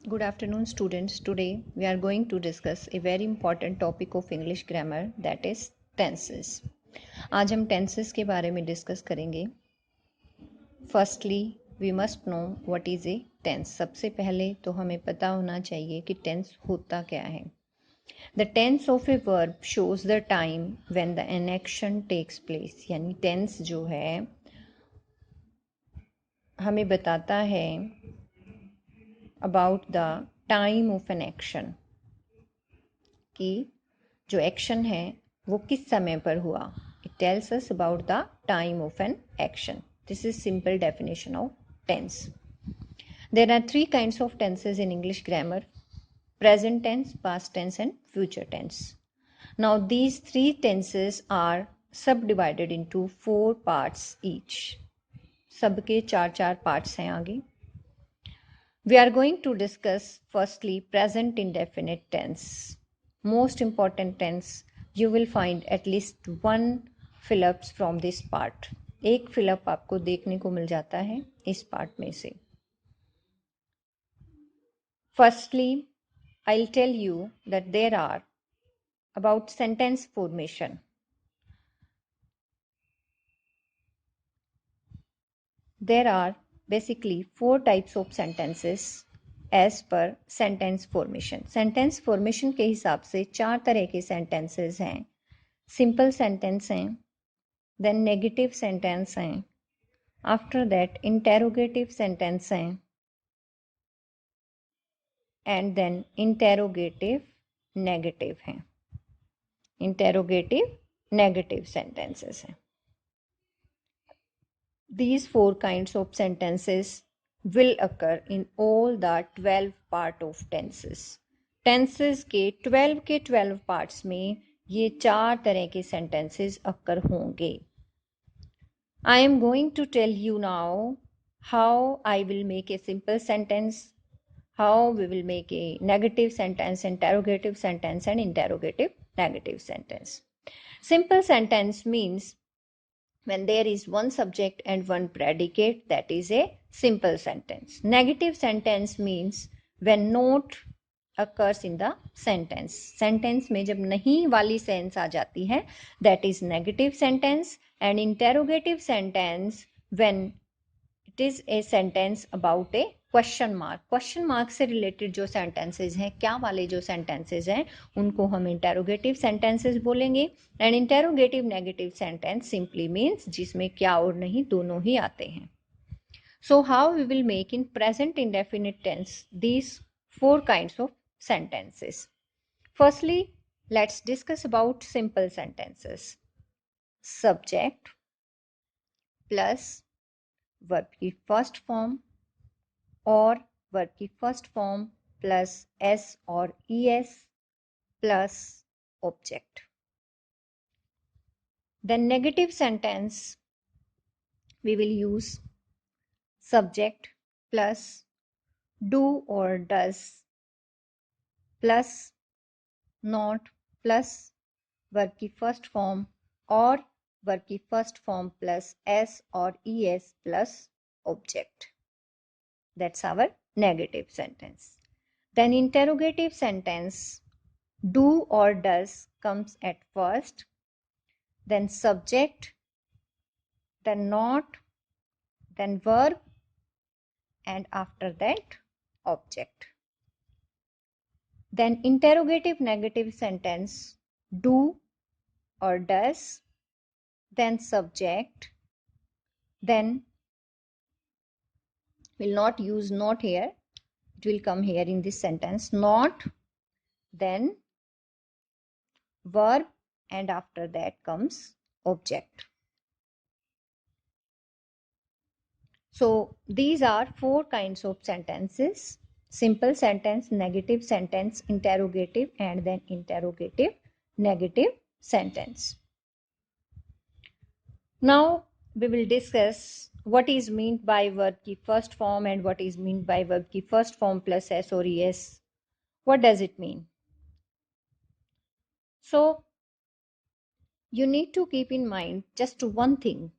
Good afternoon, students. Today we are going to discuss a very important topic of English grammar, that is tenses. आज हम tenses के बारे में discuss करेंगे. Firstly, we must know what is a tense. सबसे पहले तो हमें पता होना चाहिए कि tense होता क्या है. The tense of a verb shows the time when the action takes place. यानी tense जो है हमें बताता है about the time of an action, कि जो एक्शन है वो किस समय पर हुआ. It tells us about the time of an action. This is simple definition of tense. There are three kinds of tenses in English grammar: present tense, past tense and future tense. Now these three tenses are subdivided into 4 parts each. सबके 4 parts हैं आगे. We are going to discuss firstly present indefinite tense. Most important tense. You will find at least one fill-ups from this part. एक fill-up आपको देखने को मिल जाता है इस part में से. Firstly, I'll tell you that there are about sentence formation. There are basically 4 types of sentences as per sentence formation. Sentence formation के हिसाब से 4 तरह के sentences हैं. Simple sentence हैं, then negative sentence हैं, after that interrogative sentence हैं, and then interrogative negative हैं. Interrogative negative sentences हैं. These 4 kinds of sentences will occur in all the 12 part of tenses. Tenses के 12 parts में ये 4 तरह के sentences occur होंगे. I am going to tell you now how I will make a simple sentence, how we will make a negative sentence, interrogative sentence and interrogative negative sentence. Simple sentence means when there is one subject and one predicate, that is a simple sentence. Negative sentence means when not occurs in the sentence. Sentence में जब नहीं वाली sense आ जाती है, that is negative sentence. And interrogative sentence when it is a sentence about a question mark. Question mark से related जो sentences हैं, क्या वाले जो सेंटेंसेज हैं, उनको हम इंटेरोगेटिव सेंटेंसेज बोलेंगे. And interrogative negative sentence simply means जिसमें क्या और नहीं दोनों ही आते हैं. So how we will make in present indefinite tense these 4 kinds of sentences. Firstly, let's discuss about simple sentences. Subject plus verb की first form और वर्ब की फर्स्ट फॉर्म प्लस एस और ES plus object. Then negative sentence we will use subject plus do or does plus not plus verb की first form और verb की first form plus S और ES plus object. That's our negative sentence. Then interrogative sentence, do or does comes at first, then subject, then not, then verb, and after that object. Then interrogative negative sentence, do or does, then subject, then will not use not here, it will come here in this sentence, not, then verb, and after that comes object. So these are 4 kinds of sentences: simple sentence, negative sentence, interrogative, and then interrogative negative sentence. Now we will discuss what is meant by verb की first form and what is meant by verb की first form plus s or es. What does it mean? So you need to keep in mind just one thing.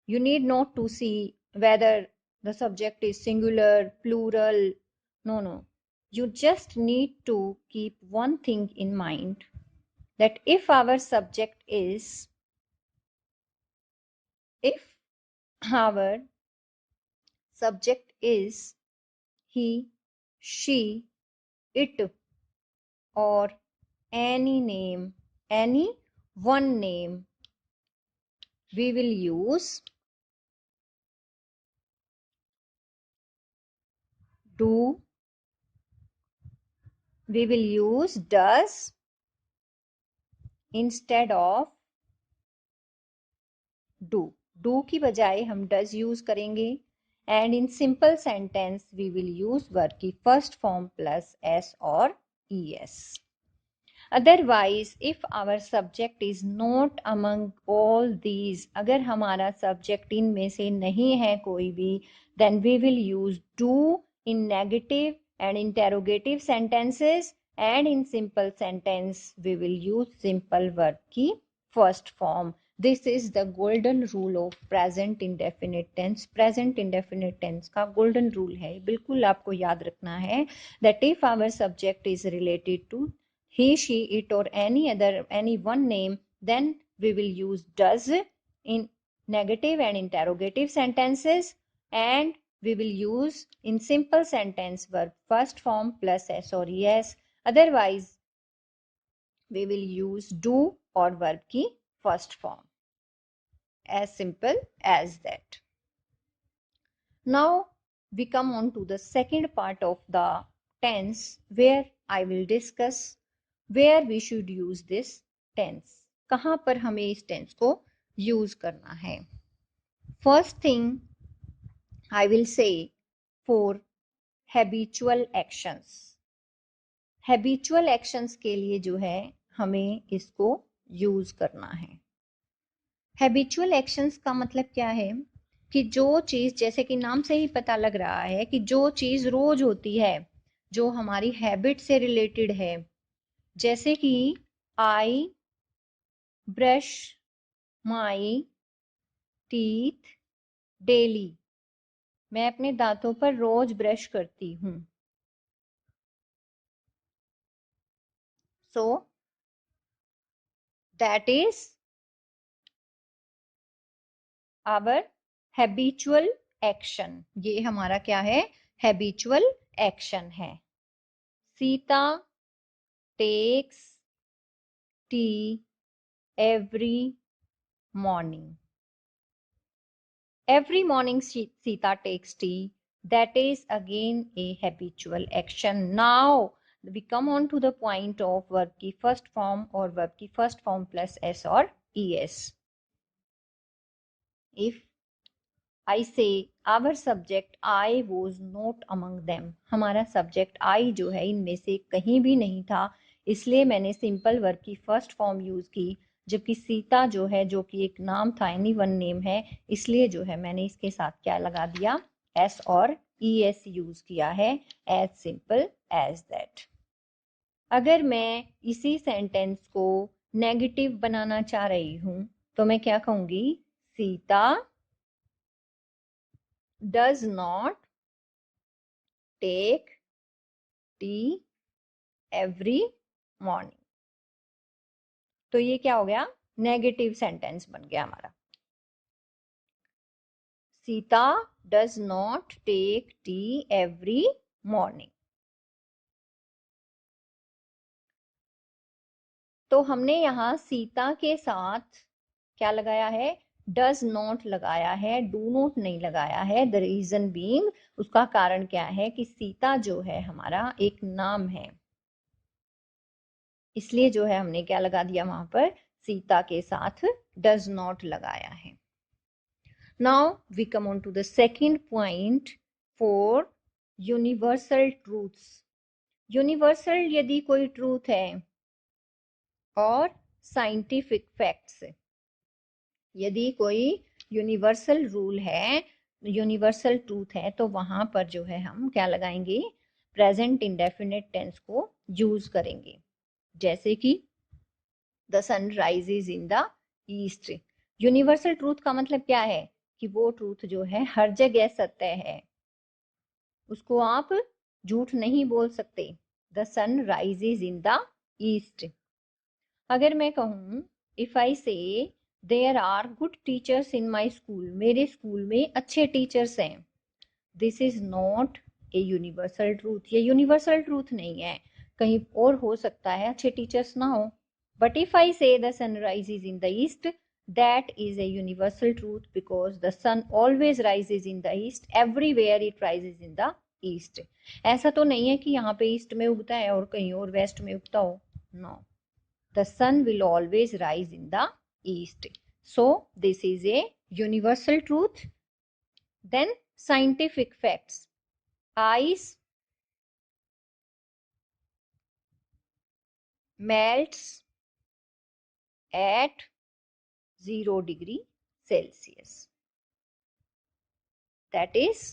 You need not to see whether the subject is singular, plural. No. You just need to keep one thing in mind, that if our subject is he, she, it, or any one name, we will use do, we will use does instead of do की बजाय हम does use करेंगे, and in simple sentence we will use verb की first form plus S और es. Otherwise, if our subject is not among all these, अगर हमारा subject इनमें से नहीं है कोई भी, then we will use do in negative and interrogative sentences, and in simple sentence we will use simple verb की first form. This is the golden rule of present indefinite tense. Present indefinite tense का golden rule है, बिल्कुल आपको याद रखना है, that if our subject is related to he, she, it, or any one name, then we will use does in negative and interrogative sentences, and we will use in simple sentence verb first form plus s or es. Otherwise, we will use do or verb की first form. As simple as that. Now we come on to the second part of the tense, where I will discuss where we should use this tense. कहाँ पर हमें इस tense को use करना है. First thing I will say for habitual actions. Habitual actions के लिए जो है हमें इसको use करना है. Habitual actions का मतलब क्या है कि जो चीज, जैसे कि नाम से ही पता लग रहा है कि जो चीज रोज होती है, जो हमारी हैबिट से रिलेटेड है, जैसे कि I brush my teeth daily, मैं अपने दांतों पर रोज ब्रश करती हूँ. So that is our habitual action. ये हमारा क्या है? हैबिचुअल एक्शन है. Sita takes tea every morning. Every morning Sita takes tea. That is again a habitual action. Now we come on to the point of verb की first form or verb की first form plus s or es. If I say our subject I was not among them, हमारा subject I जो है इनमें से कहीं भी नहीं था, इसलिए मैंने सिंपल वर्ब की फर्स्ट फॉर्म यूज की. जबकि सीता जो है, जो कि एक नाम था, एनी वन नेम है, इसलिए जो है मैंने इसके साथ क्या लगा दिया? एस और es यूज किया है. As simple as that. अगर मैं इसी सेंटेंस को नेगेटिव बनाना चाह रही हूं तो मैं क्या कहूंगी? Sita does not take tea every morning. तो ये क्या हो गया? नेगेटिव सेंटेंस बन गया हमारा. Sita does not take tea every morning. तो हमने यहां सीता के साथ क्या लगाया है? डज नॉट लगाया है, डू नॉट नहीं लगाया है. द रीजन बीइंग, उसका कारण क्या है कि सीता जो है हमारा एक नाम है, इसलिए जो है हमने क्या लगा दिया वहां पर? सीता के साथ डज नॉट लगाया है. Now we come on to the second point for universal truths. Universal यदि कोई ट्रूथ है और साइंटिफिक फैक्ट्स, यदि कोई यूनिवर्सल रूल है, यूनिवर्सल ट्रूथ है, तो वहां पर जो है हम क्या लगाएंगे? प्रेजेंट इंडेफिनिट टेंस को यूज करेंगे. जैसे कि the sun rises in the east. Universal truth का मतलब क्या है कि वो ट्रूथ जो है हर जगह सत्य है, उसको आप झूठ नहीं बोल सकते। The sun rises in the east. अगर मैं कहूँ if I say there are good teachers in my school, मेरे स्कूल में अच्छे टीचर्स हैं, this is not a universal truth. ये यूनिवर्सल ट्रूथ नहीं है, कहीं और हो सकता है अच्छे टीचर्स ना हो। But if I say the sun rises in the east, that is a universal truth because the sun always rises in the east, everywhere it rises in the east. ऐसा तो नहीं है कि यहाँ पे ईस्ट में उगता है और कहीं और वेस्ट में उगता हो, no, the sun will always rise in the east. So this is a universal truth. Then scientific facts. Ice melts at 0 degree Celsius. That is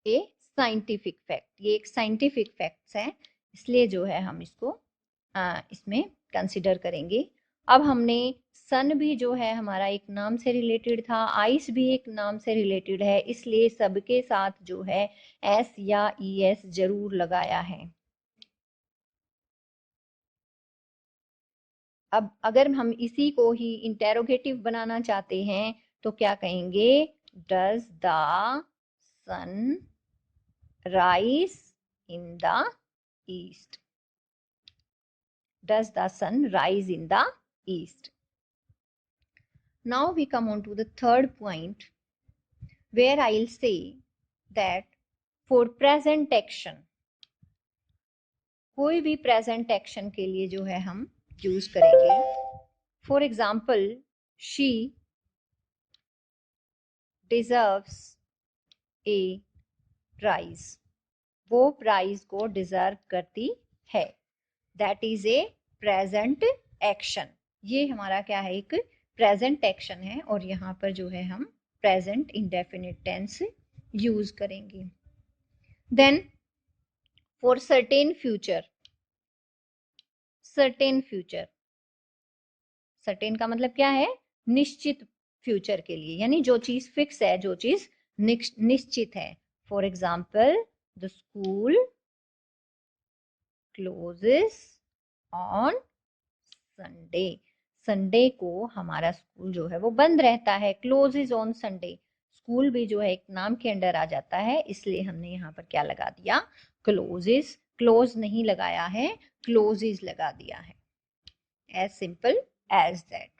a scientific fact. ये एक scientific facts है, इसलिए जो है हम इसको इसमें कंसिडर करेंगे। अब हमने सन भी जो है हमारा एक नाम से रिलेटेड था, आइस भी एक नाम से रिलेटेड है, इसलिए सबके साथ जो है एस या ई एस जरूर लगाया है। अब अगर हम इसी को ही इंटेरोगेटिव बनाना चाहते हैं तो क्या कहेंगे, does the sun rise in the east, does the sun rise in the east. Now we come on to the third point where I'll say that for present action, कोई भी present action के लिए जो है हम use करेंगे। For example, she deserves a prize, वो prize को डिजर्व करती है, that is A present action. ये हमारा क्या है, एक प्रेजेंट एक्शन है और यहाँ पर जो है हम प्रेजेंट इंडेफिनिट टेंस यूज करेंगे। Then for certain future, certain future, certain का मतलब क्या है, निश्चित फ्यूचर के लिए, यानी जो चीज फिक्स है, जो चीज निश्चित है। For example the school closes on Sunday, Sunday को हमारा स्कूल जो है वो बंद रहता है, क्लोजेस ऑन संडे। स्कूल भी जो है एक नाम के अंडर आ जाता है, इसलिए हमने यहाँ पर क्या लगा दिया, क्लोजेस, क्लोज नहीं लगाया है, क्लोजेस लगा दिया है। As simple as that.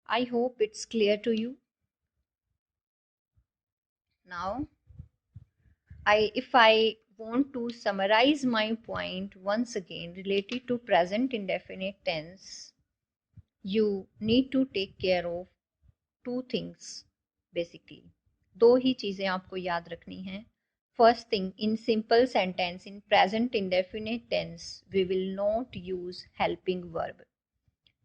I hope it's clear to you. Now if I want to summarize my point once again related to present indefinite tense, you need to take care of two things basically. दो ही चीजें आपको याद रखनी है। First thing, in simple sentence in present indefinite tense we will not use helping verb.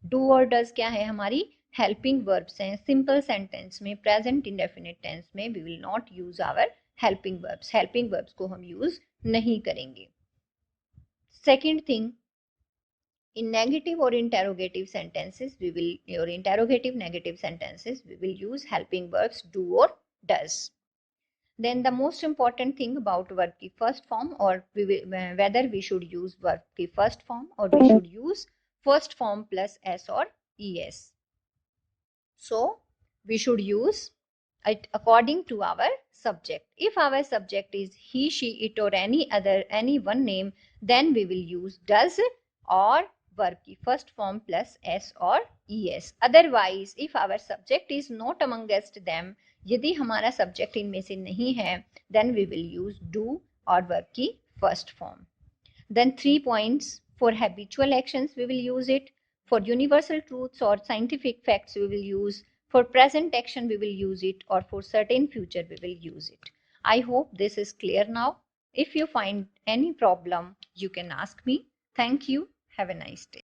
Do और does क्या है, हमारी helping verbs हैं। Simple sentence में present indefinite tense में we will not use our helping verbs, helping verbs को हम use नहीं करेंगे। Second thing, in negative or interrogative sentences we will, or interrogative negative sentences we will use helping verbs do or does. Then the most important thing about verb की first form, or we will, whether we should use verb की first form or we should use first form plus s or es. So we should use it according to our subject. If our subject is he, she, it or any one name, then we will use does or verb की first form plus s or es. Otherwise, if our subject is not amongst them, यदि हमारा subject इनमें से नहीं है, then we will use do और verb की first form. Then 3 points, for habitual actions we will use it, for universal truths or scientific facts we will use, for present action we will use it, or for certain future we will use it. I hope this is clear now. If you find any problem, you can ask me. Thank you. Have a nice day.